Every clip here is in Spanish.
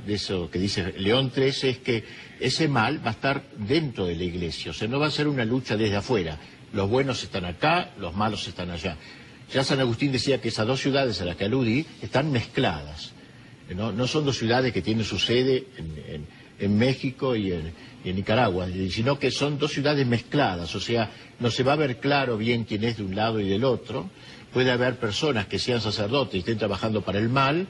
de eso que dice León XIII es que ese mal va a estar dentro de la Iglesia, o sea, no va a ser una lucha desde afuera. Los buenos están acá, los malos están allá. Ya San Agustín decía que esas dos ciudades a las que aludí están mezcladas. No son dos ciudades que tienen su sede en México y en Nicaragua, sino que son dos ciudades mezcladas, o sea, no se va a ver claro bien quién es de un lado y del otro. Puede haber personas que sean sacerdotes y estén trabajando para el mal,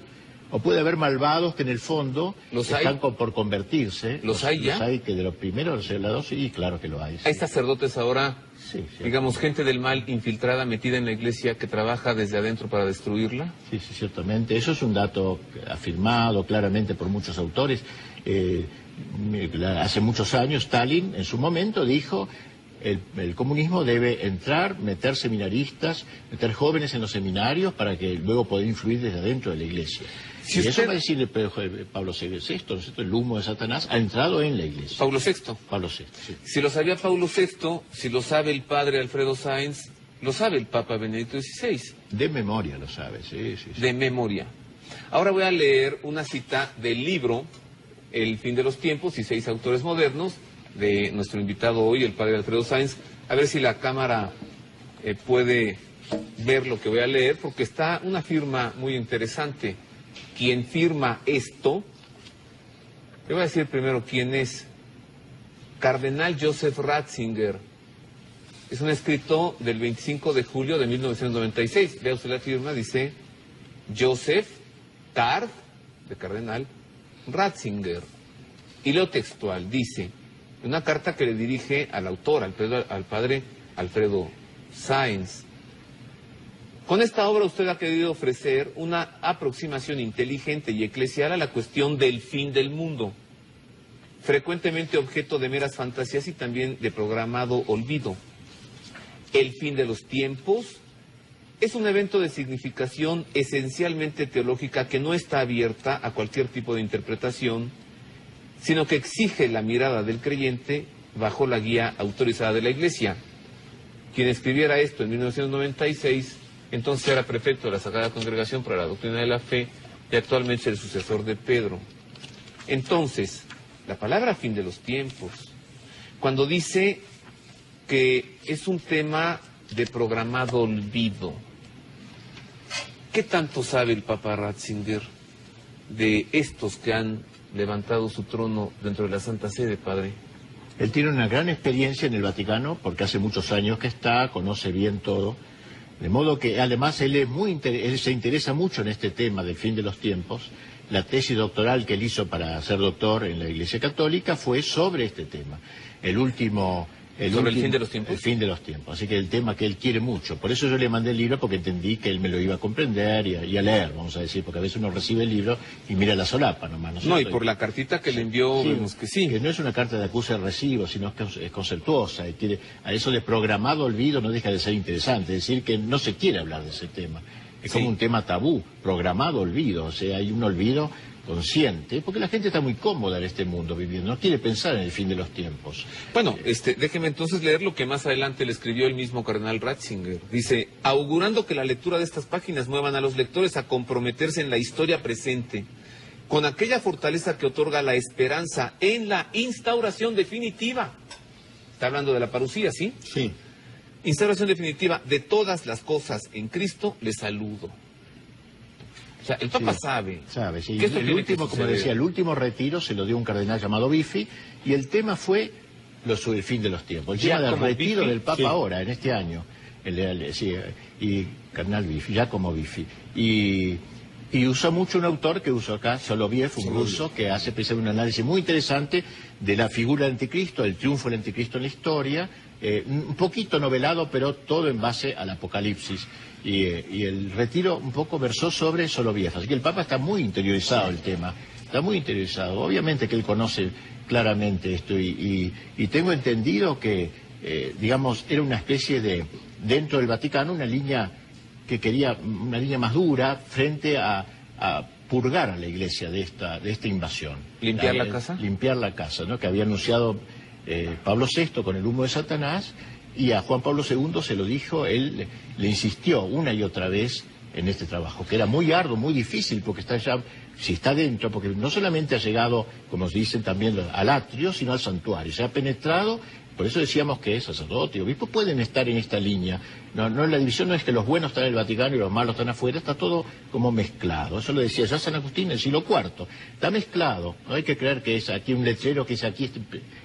o puede haber malvados que en el fondo están por convertirse. ¿Los hay ya? Los hay que de los primeros, de los dos, y claro que lo hay. Sí. ¿Hay sacerdotes ahora, digamos, gente del mal infiltrada, metida en la Iglesia, que trabaja desde adentro para destruirla? Sí, ciertamente. Eso es un dato afirmado claramente por muchos autores. Hace muchos años Stalin, en su momento, dijo: el comunismo debe entrar, meter seminaristas, meter jóvenes en los seminarios para que luego pueda influir desde adentro de la Iglesia. Y eso va a decir Pablo VI, ¿no es cierto? El humo de Satanás ha entrado en la Iglesia. Pablo VI. Pablo VI, sí. Si lo sabía Pablo VI, si lo sabe el padre Alfredo Sáenz, lo sabe el Papa Benedicto XVI. De memoria lo sabe, sí. De memoria. Ahora voy a leer una cita del libro El fin de los tiempos y 6 autores modernos, de nuestro invitado hoy, el padre Alfredo Sáenz. A ver si la cámara puede ver lo que voy a leer, porque está una firma muy interesante. Quien firma esto, le voy a decir primero quién es. Cardenal Joseph Ratzinger. Es un escrito del 25 de julio de 1996. Vea usted la firma, dice Joseph Card, de Cardenal Ratzinger. Y lo textual dice: una carta que le dirige al autor, al padre Alfredo Sáenz. Con esta obra usted ha querido ofrecer una aproximación inteligente y eclesial a la cuestión del fin del mundo, frecuentemente objeto de meras fantasías y también de programado olvido. El fin de los tiempos es un evento de significación esencialmente teológica que no está abierta a cualquier tipo de interpretación, sino que exige la mirada del creyente bajo la guía autorizada de la Iglesia. Quien escribiera esto en 1996, entonces era prefecto de la Sagrada Congregación para la Doctrina de la Fe y actualmente el sucesor de Pedro. Entonces, la palabra fin de los tiempos, cuando dice que es un tema de programado olvido, ¿qué tanto sabe el Papa Ratzinger de estos que han levantado su trono dentro de la Santa Sede, padre? Él tiene una gran experiencia en el Vaticano, porque hace muchos años que está, conoce bien todo, de modo que además él se interesa mucho en este tema del fin de los tiempos. La tesis doctoral que él hizo para ser doctor en la Iglesia Católica fue sobre este tema. ¿Sobre el fin de los tiempos? El fin de los tiempos, así que el tema que él quiere mucho. Por eso yo le mandé el libro, porque entendí que él me lo iba a comprender y a leer, vamos a decir, porque a veces uno recibe el libro y mira la solapa nomás. No, y por la cartita que le envió, vemos que sí. Que no es una carta de acusa y recibo, sino que es conceptuosa. Y a eso de programado olvido no deja de ser interesante, es decir, que no se quiere hablar de ese tema. Es como un tema tabú, programado olvido, o sea, hay un olvido consciente, porque la gente está muy cómoda en este mundo viviendo, no quiere pensar en el fin de los tiempos. Bueno, déjeme entonces leer lo que más adelante le escribió el mismo cardenal Ratzinger. Dice: augurando que la lectura de estas páginas muevan a los lectores a comprometerse en la historia presente, con aquella fortaleza que otorga la esperanza en la instauración definitiva. Está hablando de la parucía, ¿sí? Sí. Instauración definitiva de todas las cosas en Cristo, les saludo. O sea, el Papa sabe. Sabe, sí. Que El último, como decía, el último retiro se lo dio un cardenal llamado Biffi, y el tema fue el fin de los tiempos. El tema del retiro del Papa ahora, en este año. Y cardenal Biffi, Giacomo Biffi. Y usa mucho un autor que usó acá, Soloviev, un ruso, que hace precisamente un análisis muy interesante de la figura del anticristo, el triunfo del anticristo en la historia, un poquito novelado, pero todo en base al Apocalipsis. Y el retiro un poco versó sobre Soloviev. Así que el Papa está muy interiorizado el tema, está muy interiorizado. Obviamente que él conoce claramente esto y tengo entendido que, digamos, era una especie de, dentro del Vaticano, una línea que quería, una línea más dura frente a purgar a la Iglesia de esta invasión. ¿Limpiar la casa? Limpiar la casa, ¿no? Que había anunciado Pablo VI con el humo de Satanás, y a Juan Pablo II se lo dijo, él le insistió una y otra vez en este trabajo, que era muy arduo, muy difícil, porque está ya, si está dentro, porque no solamente ha llegado, como dicen también, al atrio, sino al santuario, se ha penetrado. Por eso decíamos que sacerdote y obispo pueden estar en esta línea. No, la división no es que los buenos están en el Vaticano y los malos están afuera, está todo como mezclado. Eso lo decía ya San Agustín en el siglo IV. Está mezclado. No hay que creer que es aquí un letrero que es aquí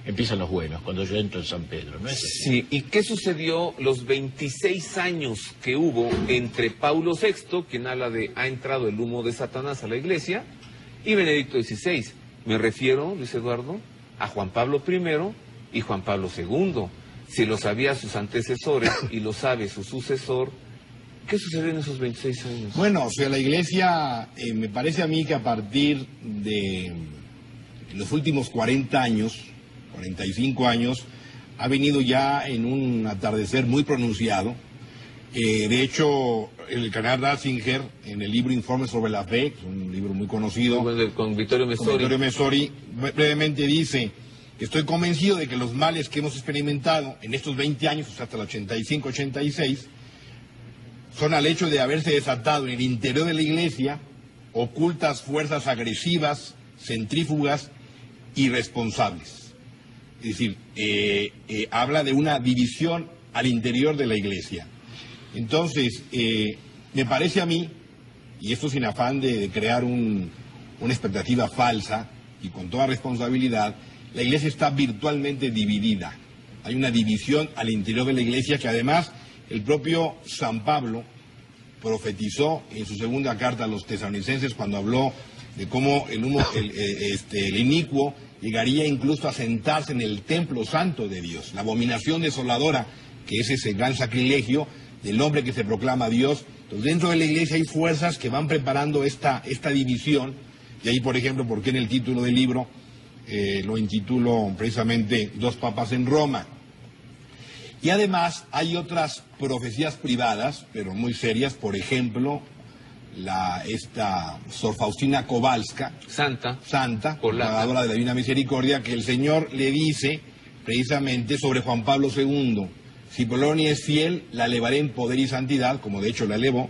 empiezan los buenos, cuando yo entro en San Pedro. ¿No es así? Sí, ¿y qué sucedió los 26 años que hubo entre Paulo VI, quien habla de ha entrado el humo de Satanás a la Iglesia, y Benedicto XVI? Me refiero, Luis Eduardo, a Juan Pablo I y Juan Pablo II. Si lo sabía sus antecesores y lo sabe su sucesor, ¿qué sucedió en esos 26 años? Bueno, o sea, la Iglesia, me parece a mí que a partir de los últimos 40 años, 45 años, ha venido ya en un atardecer muy pronunciado. De hecho, el cardenal Ratzinger, en el libro Informes sobre la Fe, que es un libro muy conocido, con Vittorio Messori, brevemente dice: estoy convencido de que los males que hemos experimentado en estos 20 años, o sea, hasta el 85-86, son al hecho de haberse desatado en el interior de la Iglesia ocultas fuerzas agresivas, centrífugas, irresponsables. Es decir, habla de una división al interior de la Iglesia. Entonces, me parece a mí, y esto sin afán de crear una expectativa falsa y con toda responsabilidad, la Iglesia está virtualmente dividida. Hay una división al interior de la Iglesia que además el propio San Pablo profetizó en su segunda carta a los tesalonicenses cuando habló de cómo el inicuo llegaría incluso a sentarse en el templo santo de Dios. La abominación desoladora, que es ese gran sacrilegio del hombre que se proclama Dios. Entonces, dentro de la Iglesia hay fuerzas que van preparando esta división. Y ahí, por ejemplo, porque en el título del libro lo intitulo precisamente Dos papas en Roma. Y además hay otras profecías privadas, pero muy serias, por ejemplo, esta Sor Faustina Kowalska, santa, propagadora de la Divina Misericordia, que el Señor le dice precisamente sobre Juan Pablo II: si Polonia es fiel, la elevaré en poder y santidad, como de hecho la elevó,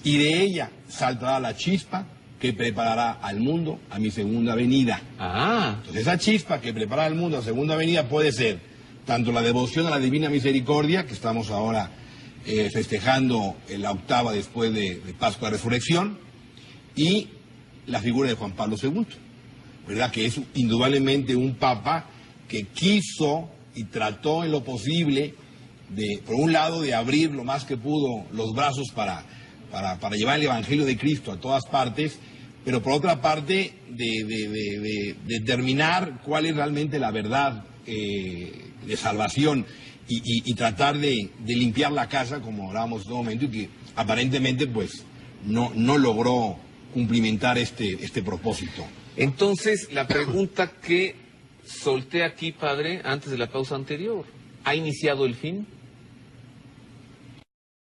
y de ella saltará la chispa que preparará al mundo a mi segunda venida. Entonces esa chispa que prepara al mundo a segunda venida puede ser tanto la devoción a la Divina Misericordia, que estamos ahora festejando en la octava después de Pascua de Resurrección, y la figura de Juan Pablo II, ¿verdad? Que es indudablemente un papa que quiso y trató en lo posible por un lado, de abrir lo más que pudo los brazos para llevar el Evangelio de Cristo a todas partes, pero por otra parte de determinar cuál es realmente la verdad de salvación y tratar de limpiar la casa, como hablábamos en todo momento, y que aparentemente pues no logró cumplimentar este propósito. Entonces, la pregunta que solté aquí, padre, antes de la pausa anterior: ¿ha iniciado el fin?